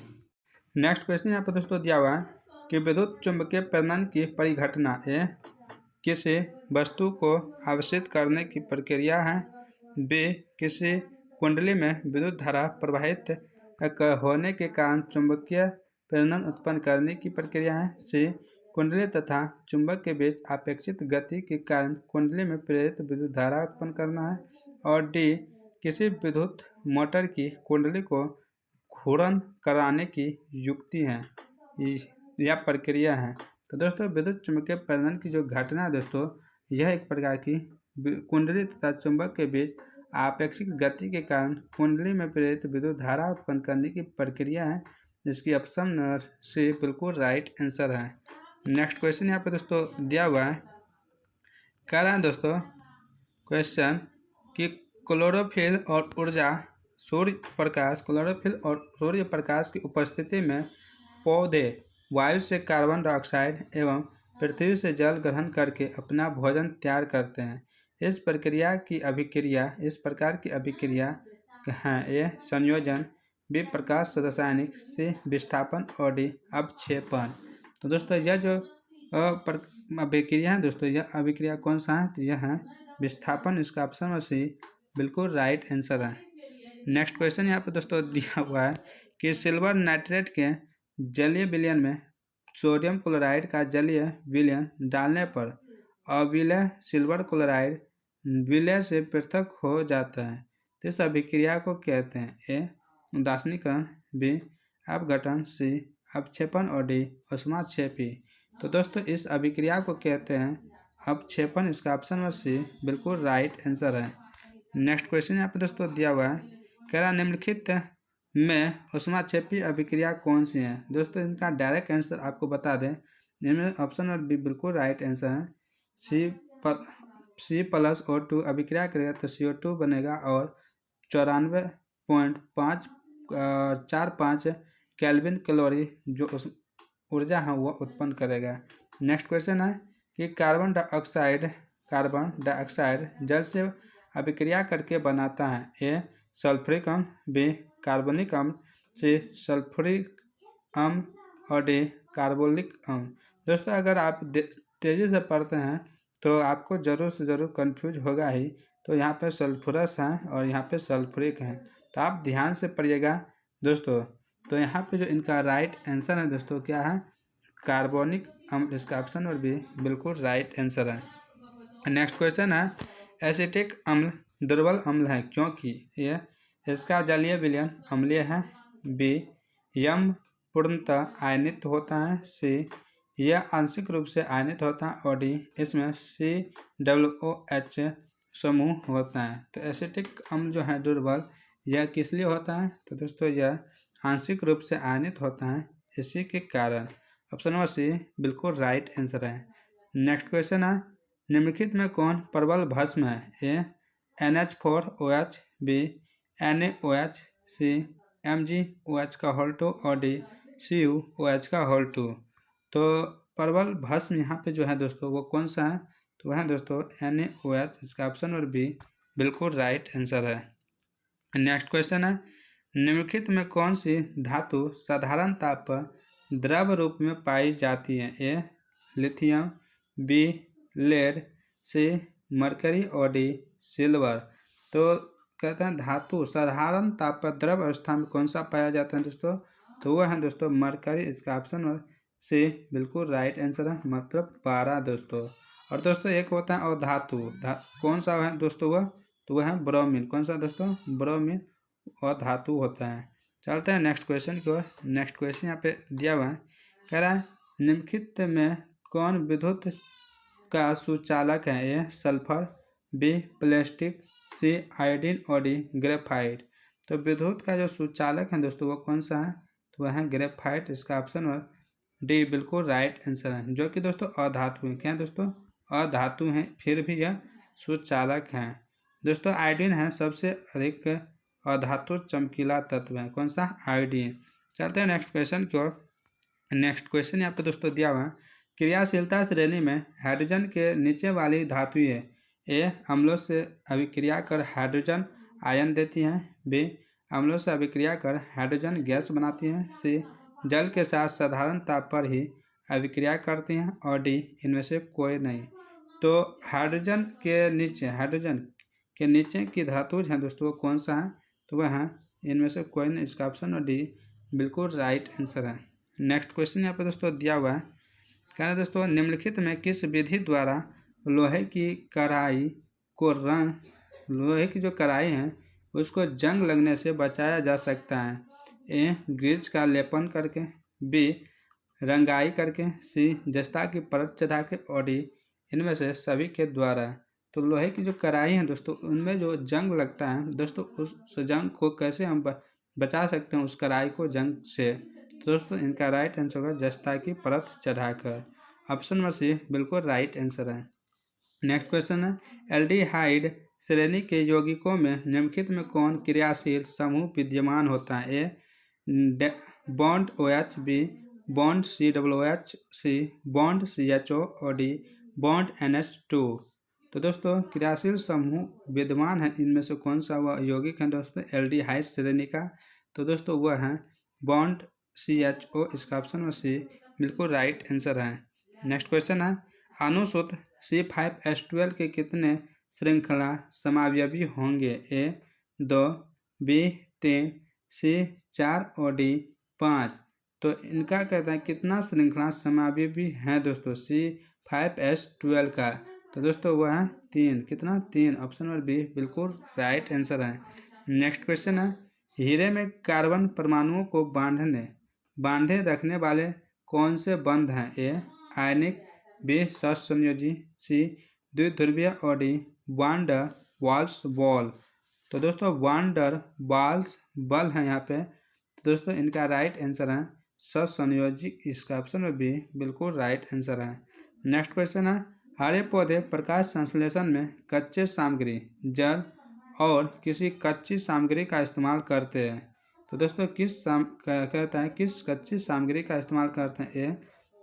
नेक्स्ट क्वेश्चन यहाँ पर दोस्तों दिया हुआ है कि विद्युत चुंबकीय प्रेरण की परिघटना ए किसी वस्तु को आवेशित करने की प्रक्रिया है, बी किसी कुंडली में विद्युत धारा प्रवाहित होने के कारण चुंबकीय प्रेरण उत्पन्न करने की प्रक्रिया है, सी कुंडली तथा चुंबक के बीच अपेक्षित गति के कारण कुंडली में प्रेरित विद्युत धारा उत्पन्न करना है, और डी किसी विद्युत मोटर की कुंडली को घूर्णन कराने की युक्ति है या प्रक्रिया है। तो दोस्तों विद्युत चुंबकीय प्रेरण की जो घटना है दोस्तों यह एक प्रकार की कुंडली तथा चुंबक के बीच आपेक्षिक गति के कारण कुंडली में प्रेरित विद्युत धारा उत्पन्न करने की प्रक्रिया है, जिसकी ऑप्शन नंबर सी बिल्कुल राइट आंसर है। नेक्स्ट क्वेश्चन यहाँ पे दोस्तों दिया हुआ है, कह रहा है दोस्तों क्वेश्चन कि क्लोरोफिल और ऊर्जा क्लोरोफिल और सूर्य प्रकाश की उपस्थिति में पौधे वायु से कार्बन डाइऑक्साइड एवं पृथ्वी से जल ग्रहण करके अपना भोजन तैयार करते हैं। इस प्रकार की अभिक्रिया है, ए संयोजन, बी प्रकाश रासायनिक, सी विस्थापन और डी अवक्षेपण। तो दोस्तों यह जो अभिक्रिया है दोस्तों यह अभिक्रिया कौन सा है, तो यह है विस्थापन। इसका ऑप्शन में सी बिल्कुल राइट आंसर है। नेक्स्ट क्वेश्चन यहाँ पे दोस्तों दिया हुआ है कि सिल्वर नाइट्रेट के जलीय विलयन में सोडियम क्लोराइड का जलीय विलयन डालने पर अविलय सिल्वर क्लोराइड विलय से पृथक हो जाता है। तो इस अभिक्रिया को कहते हैं, ए उदासीनीकरण, बी अपघटन, सी अवक्षेपण और डी ऊष्माक्षेपी। तो दोस्तों इस अभिक्रिया को कहते हैं अवक्षेपण। इसका ऑप्शन में सी बिल्कुल राइट आंसर है। नेक्स्ट क्वेश्चन यहाँ पे दोस्तों दिया हुआ है, कह रहा निम्नलिखित में ऊष्माक्षेपी अभिक्रिया कौन सी है। दोस्तों इनका डायरेक्ट आंसर आपको बता दें, इनमें ऑप्शन नंबर बी बिल्कुल राइट आंसर है। C+O2 अभिक्रिया करेगा तो CO2 बनेगा और 94.45 केल्विन कैलोरी जो ऊर्जा है वह उत्पन्न करेगा। नेक्स्ट क्वेश्चन है कि कार्बन डाइऑक्साइड जल से अभिक्रिया करके बनाता है, ए सल्फ्यूरिक अम्ल, बी कार्बनिक अम्ल, सी सल्फ्यूरिक अम्ल और डी कार्बोलिक अम्ल। दोस्तों अगर आप तेज़ी से पढ़ते हैं तो आपको ज़रूर से ज़रूर कंफ्यूज होगा ही। तो यहाँ पे सल्फ्यूरस है और यहाँ पे सल्फ्यूरिक है, तो आप ध्यान से पढ़िएगा दोस्तों। तो यहाँ पे जो इनका राइट आंसर है दोस्तों क्या है, कार्बोनिक अम्ल। इसका ऑप्शन नंबर बी बिल्कुल राइट आंसर है। नेक्स्ट क्वेश्चन है एसिटिक अम्ल दुर्बल अम्ल है क्योंकि, ये इसका जलीय विलयन अम्लीय है, बी यम पूर्णतः आयनित होता है, सी यह आंशिक रूप से आयनित होता है और डी इसमें COOH समूह होता है। तो एसिटिक अम्ल जो है दुर्बल यह किस लिए होता है, तो दोस्तों यह आंशिक रूप से आयनित होता है इसी के कारण। ऑप्शन नंबर सी बिल्कुल राइट आंसर है। नेक्स्ट क्वेश्चन है निम्नलिखित में कौन प्रबल भस्म है, A NH4OH, B NaOH, C MgOH का होल 2 और D CuOH का होल 2। तो प्रबल भस्म यहाँ पे जो है दोस्तों वो कौन सा है, तो वह है दोस्तों NaOH। इसका ऑप्शन और बी बिल्कुल राइट आंसर है। नेक्स्ट क्वेश्चन है, निम्नलिखित में कौन सी धातु साधारण ताप पर द्रव रूप में पाई जाती है? A lithium, B lead, C mercury और डी सिल्वर। तो कहते हैं धातु साधारण ताप पर द्रव अवस्था में कौन सा पाया जाता है दोस्तों, तो वह है दोस्तों मरकरी। इसका ऑप्शन और सी बिल्कुल राइट आंसर है, मतलब 12 दोस्तों। और दोस्तों एक होता है अधातु, कौन सा है दोस्तों वह, तो वह है ब्रोमीन। कौन सा दोस्तों, ब्रोमीन और धातु होता है। चलते हैं नेक्स्ट क्वेश्चन की ओर। नेक्स्ट क्वेश्चन यहाँ पे दिया हुआ है, कह रहा है निम्नलिखित में कौन विद्युत का सुचालक है? ए सल्फर, बी प्लास्टिक, सी आयोडीन और डी ग्रेफाइट। तो विद्युत का जो सुचालक है दोस्तों वो कौन सा है, तो वह है ग्रेफाइट। इसका ऑप्शन और डी बिल्कुल राइट आंसर है, जो कि दोस्तों अधातु है। क्या दोस्तों, अधातु हैं, फिर भी यह सुचालक हैं दोस्तों। आयोडीन है सबसे अधिक अधातु चमकीला तत्व है, कौन सा, आयोडीन। चलते हैं नेक्स्ट क्वेश्चन की ओर। नेक्स्ट क्वेश्चन यहाँ पे दोस्तों दिया हुआ है, क्रियाशीलता श्रेणी में हाइड्रोजन के नीचे वाली धातु है? ए अम्लों से अभिक्रिया कर हाइड्रोजन आयन देती हैं, बी अम्लों से अभिक्रिया कर हाइड्रोजन गैस बनाती हैं, सी जल के साथ साधारण ताप पर ही अभिक्रिया करती हैं, और डी इनमें से कोई नहीं। तो हाइड्रोजन के नीचे की धातु हैं दोस्तों वो कौन सा है, तो वह है इनमें से कोई नहीं। इसका ऑप्शन और डी बिल्कुल राइट आंसर है। नेक्स्ट क्वेश्चन यहाँ पे दोस्तों दिया हुआ है, कहना दोस्तों निम्नलिखित में किस विधि द्वारा लोहे की कढ़ाई को लोहे की जो कढ़ाई है उसको जंग लगने से बचाया जा सकता है? ए ग्रीज का लेपन करके, बी रंगाई करके, सी जस्ता की परत चढ़ा के, और डी इनमें से सभी के द्वारा। तो लोहे की जो कढ़ाई है दोस्तों उनमें जो जंग लगता है दोस्तों, उस जंग को कैसे हम बचा सकते हैं उस कढ़ाई को जंग से, तो दोस्तों इनका राइट आंसर होगा जस्ता की परत चढ़ाकर। ऑप्शन नंबर सी बिल्कुल राइट आंसर है। नेक्स्ट क्वेश्चन है, एल्डिहाइड श्रेणी के यौगिकों में निम्नलिखित में कौन क्रियाशील समूह विद्यमान होता है? A bond OH, B bond COOH, C bond CHO और डी बॉन्ड NH2। तो दोस्तों क्रियाशील समूह विद्यमान है, इनमें से कौन सा वह यौगिक है दोस्तों एल्डिहाइड श्रेणी का, तो दोस्तों वह है बॉन्ड CHO। इसका ऑप्शन में सी बिल्कुल राइट आंसर है। नेक्स्ट क्वेश्चन है, अनुसूत्र C5H12 के कितने श्रृंखला समावयवी होंगे? ए 2, बी 3, सी 4 और डी 5। तो इनका कहता है कितना श्रृंखला समावयवी है दोस्तों C5H12 का, तो दोस्तों वह है 3। कितना, 3। ऑप्शन नंबर बी बिल्कुल राइट आंसर है। नेक्स्ट क्वेश्चन है, हीरे में कार्बन परमाणुओं को बांधे रखने वाले कौन से बंध हैं? ए आयनिक, बी सहसंयोजी, सी द्विध्रुवीय और डी वांडर वाल्स बॉल। तो दोस्तों वांडर वाल्स बल है यहाँ पे, तो दोस्तों इनका राइट आंसर है सहसंयोजी। इसका ऑप्शन में बी बिल्कुल राइट आंसर है। नेक्स्ट क्वेश्चन है, हरे पौधे प्रकाश संश्लेषण में कच्चे सामग्री जल और किसी कच्ची सामग्री का इस्तेमाल करते हैं? तो दोस्तों कहता है किस कच्ची सामग्री का इस्तेमाल करते हैं? ए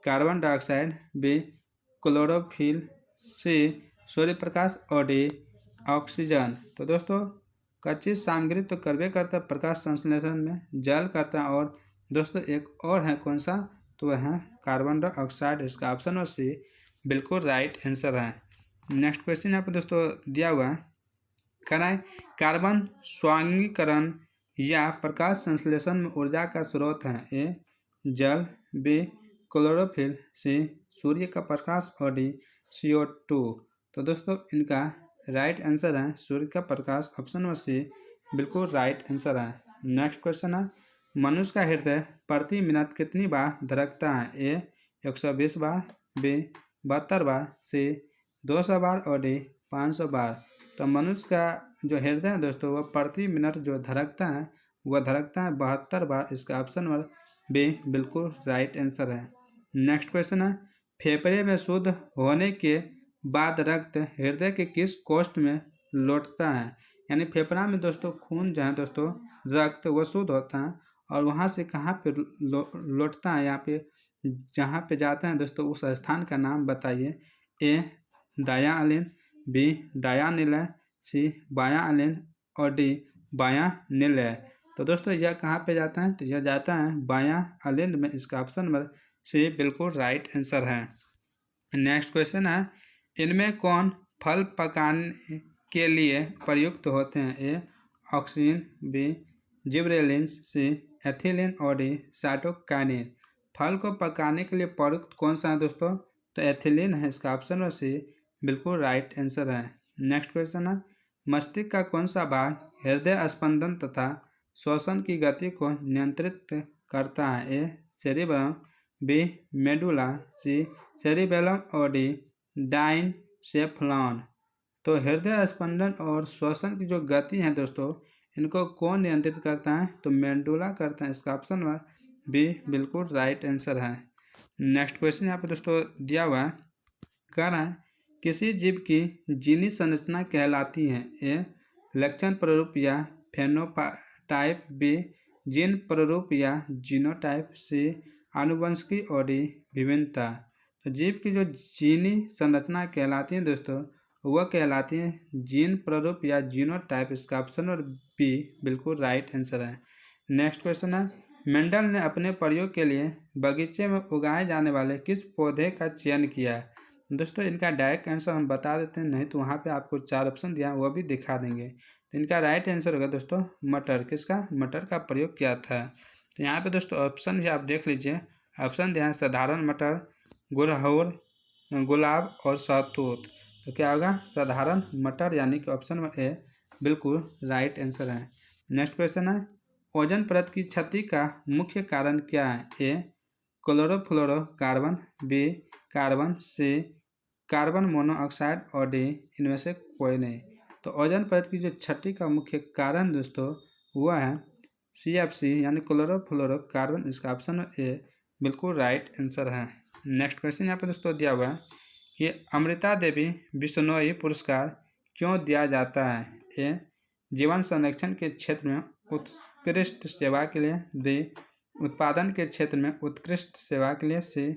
कार्बन डाइऑक्साइड, बी क्लोरोफिल, सी सूर्य प्रकाश और डी ऑक्सीजन। तो दोस्तों कच्ची सामग्री तो करवे करता है प्रकाश संश्लेषण में, जल करता है, और दोस्तों एक और है कौन सा, तो वह है कार्बन डाइऑक्साइड। इसका ऑप्शन और सी बिल्कुल राइट आंसर है। नेक्स्ट क्वेश्चन यहाँ पर दोस्तों दिया हुआ है, कहना है कार्बन स्वांगीकरण या प्रकाश संश्लेषण में ऊर्जा का स्रोत है? ए जल, बी क्लोरोफिल, सी सूर्य का प्रकाश और डी CO2। तो दोस्तों इनका राइट आंसर है सूर्य का प्रकाश। ऑप्शन नंबर सी बिल्कुल राइट आंसर है। नेक्स्ट क्वेश्चन है, मनुष्य का हृदय प्रति मिनट कितनी बार धड़कता है? ए 120 बार, बी 72 बार, सी 200 बार और डी 500 बार। तो मनुष्य का जो हृदय है दोस्तों वह प्रति मिनट जो धड़कता है वह धड़कता है 72 बार। इसका ऑप्शन नंबर बी बिल्कुल राइट आंसर है। नेक्स्ट क्वेश्चन है, फेफड़े में शुद्ध होने के बाद रक्त हृदय के किस कोष्ठ में लौटता है? यानी फेफड़ा में दोस्तों खून जो है दोस्तों रक्त वो शुद्ध होता है और वहाँ से कहाँ पे लौटता है, यहाँ पे जहाँ पे जाते हैं दोस्तों उस स्थान का नाम बताइए। ए दायां अलिंद, बी दायां निलय, सी बायां अलिंद और डी बायां निलय। तो दोस्तों यह कहाँ पे जाता है, तो यह जाता है बायां अलिंद में। इसका ऑप्शन नंबर सी बिल्कुल राइट आंसर है। नेक्स्ट क्वेश्चन है, इनमें कौन फल पकाने के लिए प्रयुक्त होते हैं। A oxygen, B gibberellin, C ethylene और डी साइटोकाइनिन। फल को पकाने के लिए प्रयुक्त कौन सा है दोस्तों, तो एथिलीन है। इसका ऑप्शन नंबर सी बिल्कुल राइट आंसर है। नेक्स्ट क्वेश्चन है, मस्तिष्क का कौन सा भाग हृदय स्पंदन तथा श्वसन की गति को नियंत्रित करता है। ए सेरिबरम, बी मेडुला, सी सेरिबेलम और डी डाइनसेफलॉन। तो हृदय स्पंदन और श्वसन की जो गति है दोस्तों, इनको कौन नियंत्रित करता है, तो मेडुला करता है। इसका ऑप्शन नंबर बी बिल्कुल राइट आंसर है। नेक्स्ट क्वेश्चन यहाँ पे दोस्तों दिया हुआ है, कह रहा है किसी जीव की जीनी संरचना कहलाती है। ए लक्षण प्ररूप या फेनोटाइप, बी जीन प्ररूप या जीनोटाइप, सी आनुवंशिकी और डी विभिन्नता। तो जीव की जो जीनी संरचना कहलाती है दोस्तों, वह कहलाती है जीन प्ररूप या जीनोटाइप। इसका ऑप्शन नंबर बी बिल्कुल राइट आंसर है। नेक्स्ट क्वेश्चन है, मेंडल ने अपने प्रयोग के लिए बगीचे में उगाए जाने वाले किस पौधे का चयन किया है। दोस्तों इनका डायरेक्ट आंसर हम बता देते हैं, नहीं तो वहाँ पे आपको 4 ऑप्शन दिया है वो भी दिखा देंगे। तो इनका राइट आंसर होगा दोस्तों मटर। किसका, मटर का प्रयोग किया था। तो यहाँ पे दोस्तों ऑप्शन भी आप देख लीजिए, ऑप्शन दिया है साधारण मटर, गुड़हल, गुलाब और शहतूत। तो क्या होगा, साधारण मटर, यानी कि ऑप्शन नंबर ए बिल्कुल राइट आंसर है। नेक्स्ट क्वेश्चन है, ओजोन परत की क्षति का मुख्य कारण क्या है। ए क्लोरोफ्लोरोकार्बन, बी कार्बन, सी कार्बन मोनोऑक्साइड और डी इनमें से कोई नहीं। तो ओजोन परत की जो क्षति का मुख्य कारण दोस्तों वह है CFC यानी क्लोरोफ्लोरोकार्बन। इसका ऑप्शन ए बिल्कुल राइट आंसर है। नेक्स्ट क्वेश्चन यहाँ पे दोस्तों दिया हुआ है कि अमृता देवी बिश्नोई पुरस्कार क्यों दिया जाता है। ए जीवन संरक्षण के क्षेत्र में उत्कृष्ट सेवा के लिए, बी उत्पादन के क्षेत्र में उत्कृष्ट सेवा के लिए, सी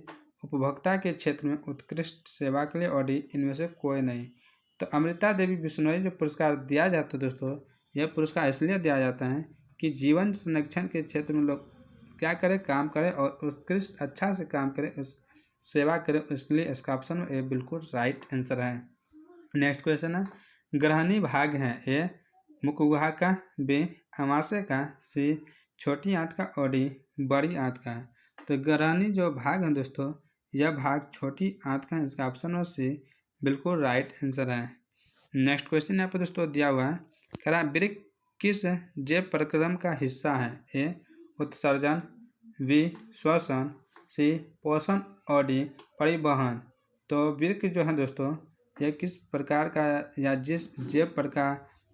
उपभोक्ता के क्षेत्र में उत्कृष्ट सेवा के लिए और डी इनमें से कोई नहीं। तो अमृता देवी बिश्नोई जो पुरस्कार दिया जाता है दोस्तों, यह पुरस्कार इसलिए दिया जाता है कि जीवन संरक्षण के क्षेत्र में लोग क्या करें, काम करें और उत्कृष्ट अच्छा से काम करें, उस सेवा करें, इसलिए इसका ऑप्शन ए बिल्कुल राइट आंसर है। नेक्स्ट क्वेश्चन है, ग्रहणी भाग हैं। ए मुखगुहा का, बी अमाशय का, सी छोटी आंत का और डी बड़ी आंत का। तो ग्रहणी जो भाग है दोस्तों, यह भाग छोटी आंत का है। इसका ऑप्शन नंबर सी बिल्कुल राइट आंसर है। नेक्स्ट क्वेश्चन यहाँ पर दोस्तों दिया हुआ है, कह रहा है वृक्क किस जैव प्रक्रम का हिस्सा है। ए उत्सर्जन, बी श्वसन, सी पोषण और डी परिवहन। तो वृक्क जो है दोस्तों, यह किस प्रकार का या जिस जैव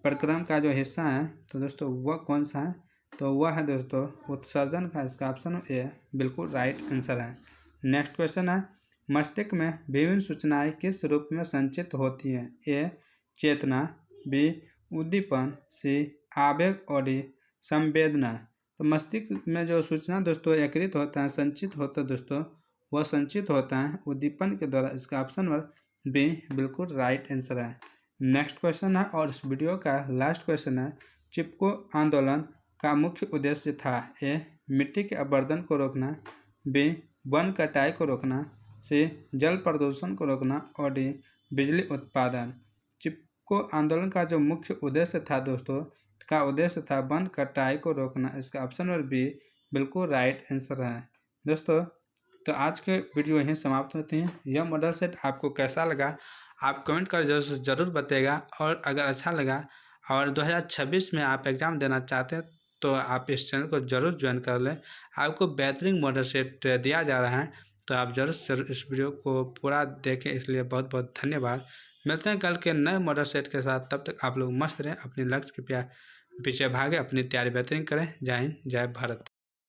प्रक्रम का जो हिस्सा है, तो दोस्तों वह कौन सा है, तो वह है दोस्तों उत्सर्जन का। इसका ऑप्शन ए बिल्कुल राइट आंसर है। नेक्स्ट क्वेश्चन है, मस्तिष्क में विभिन्न सूचनाएं किस रूप में संचित होती हैं। ए चेतना, बी उद्दीपन, सी आवेग और डी संवेदना। तो मस्तिष्क में जो सूचना दोस्तों एकत्रित होता है, संचित होता है दोस्तों, वह संचित होता है उद्दीपन के द्वारा। इसका ऑप्शन नंबर बी बिल्कुल राइट आंसर है। नेक्स्ट क्वेश्चन है और इस वीडियो का लास्ट क्वेश्चन है, चिपको आंदोलन का मुख्य उद्देश्य था। ए मिट्टी के अपरदन को रोकना, बी वन कटाई को रोकना, सी जल प्रदूषण को रोकना और डी बिजली उत्पादन। चिपको आंदोलन का जो मुख्य उद्देश्य था दोस्तों, का उद्देश्य था वन कटाई को रोकना। इसका ऑप्शन नंबर बी बिल्कुल राइट आंसर है। दोस्तों तो आज के वीडियो यहीं समाप्त होते हैं। यह मॉडल सेट आपको कैसा लगा आप कमेंट कर जरूर बताइएगा, और अगर अच्छा लगा और 2026 में आप एग्ज़ाम देना चाहते हैं तो आप इस चैनल को जरूर ज्वाइन कर लें। आपको बेहतरीन मॉडल सेट दिया जा रहा है, तो आप जरूर इस वीडियो को पूरा देखें। इसलिए बहुत बहुत धन्यवाद। मिलते हैं कल के नए मॉडल सेट के साथ। तब तक आप लोग मस्त रहें, अपने लक्ष्य के पीछे भागें, अपनी तैयारी बेहतरीन करें। जय हिंद, जय भारत।